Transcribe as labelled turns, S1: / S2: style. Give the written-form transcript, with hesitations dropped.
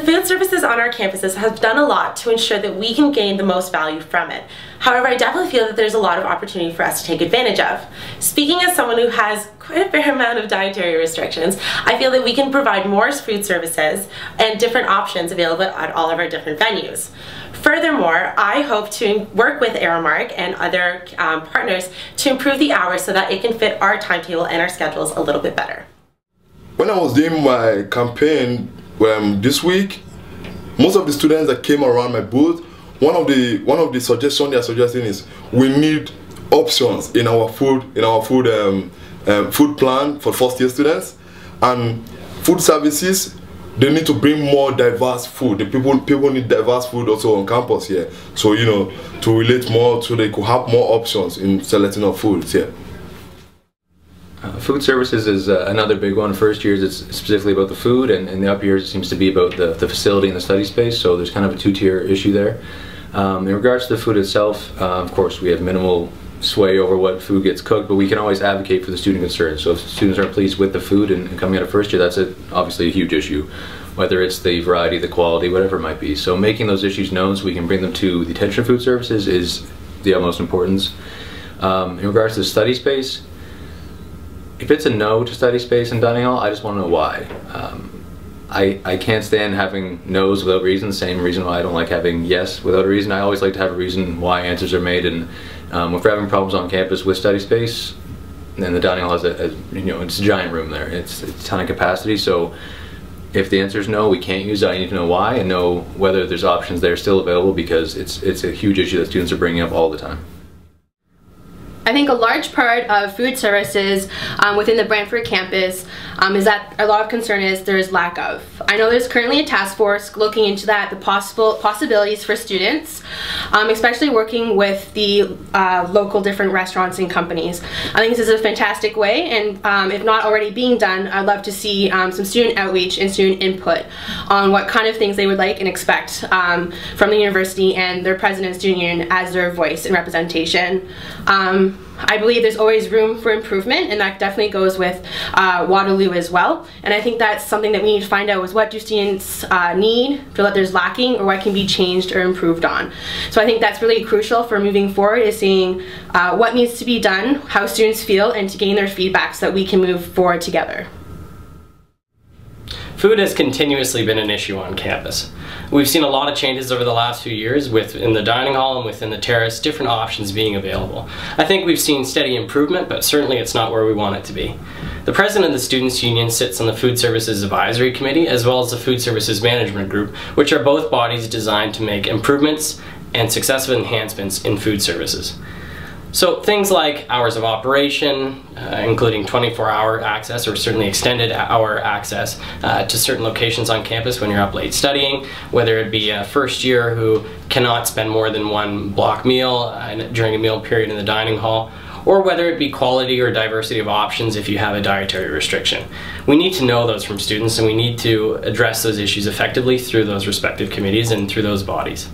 S1: food services on our campuses have done a lot to ensure that we can gain the most value from it. However, I definitely feel that there's a lot of opportunity for us to take advantage of. Speaking as someone who has quite a fair amount of dietary restrictions, I feel that we can provide more food services and different options available at all of our different venues. Furthermore, I hope to work with Aramark and other partners to improve the hours so that it can fit our timetable and our schedules a little bit better.
S2: When I was doing my campaign this week, most of the students that came around my booth, one of the suggestions they are suggesting is we need options in our food food plan for first year students, and food services. They need to bring more diverse food. The people need diverse food also on campus here. So to relate more, so they could have more options in selecting of foods here.
S3: Food services is another big one. First years it's specifically about the food, and in the up years it seems to be about the facility and the study space, so there's kind of a two-tier issue there. In regards to the food itself, of course we have minimal sway over what food gets cooked, but we can always advocate for the student concerns. So if students aren't pleased with the food and coming out of first year, that's obviously a huge issue, whether it's the variety, the quality, whatever it might be. So making those issues known so we can bring them to the attention of food services is the utmost importance. In regards to the study space, if it's a no to study space in dining hall, I just want to know why. I can't stand having no's without reason, same reason why I don't like having yes without a reason. I always like to have a reason why answers are made, and if we're having problems on campus with study space, then the dining hall has it's a giant room there. It's a ton of capacity, so if the answer is no, we can't use it, I need to know why and know whether there's options there still available, because it's a huge issue that students are bringing up all the time.
S4: I think a large part of food services within the Brantford campus is that a lot of concern is there's lack of. I know there's currently a task force looking into that, the possibilities for students, especially working with the local different restaurants and companies. I think this is a fantastic way, and if not already being done, I'd love to see some student outreach and student input on what kind of things they would like and expect from the university and their president and student union as their voice and representation. I believe there's always room for improvement, and that definitely goes with Waterloo as well. And I think that's something that we need to find out, is what do students need, feel that there's lacking, or what can be changed or improved on. So I think that's really crucial for moving forward, is seeing what needs to be done, how students feel, and to gain their feedback so that we can move forward together.
S5: Food has continuously been an issue on campus. We've seen a lot of changes over the last few years within the dining hall and within the terrace, different options being available. I think we've seen steady improvement, but certainly it's not where we want it to be. The president of the Students' Union sits on the Food Services Advisory Committee as well as the Food Services Management Group, which are both bodies designed to make improvements and successive enhancements in food services. So things like hours of operation, including 24-hour access or certainly extended hour access to certain locations on campus when you're up late studying, whether it be a first year who cannot spend more than one block meal during a meal period in the dining hall, or whether it be quality or diversity of options if you have a dietary restriction. We need to know those from students, and we need to address those issues effectively through those respective committees and through those bodies.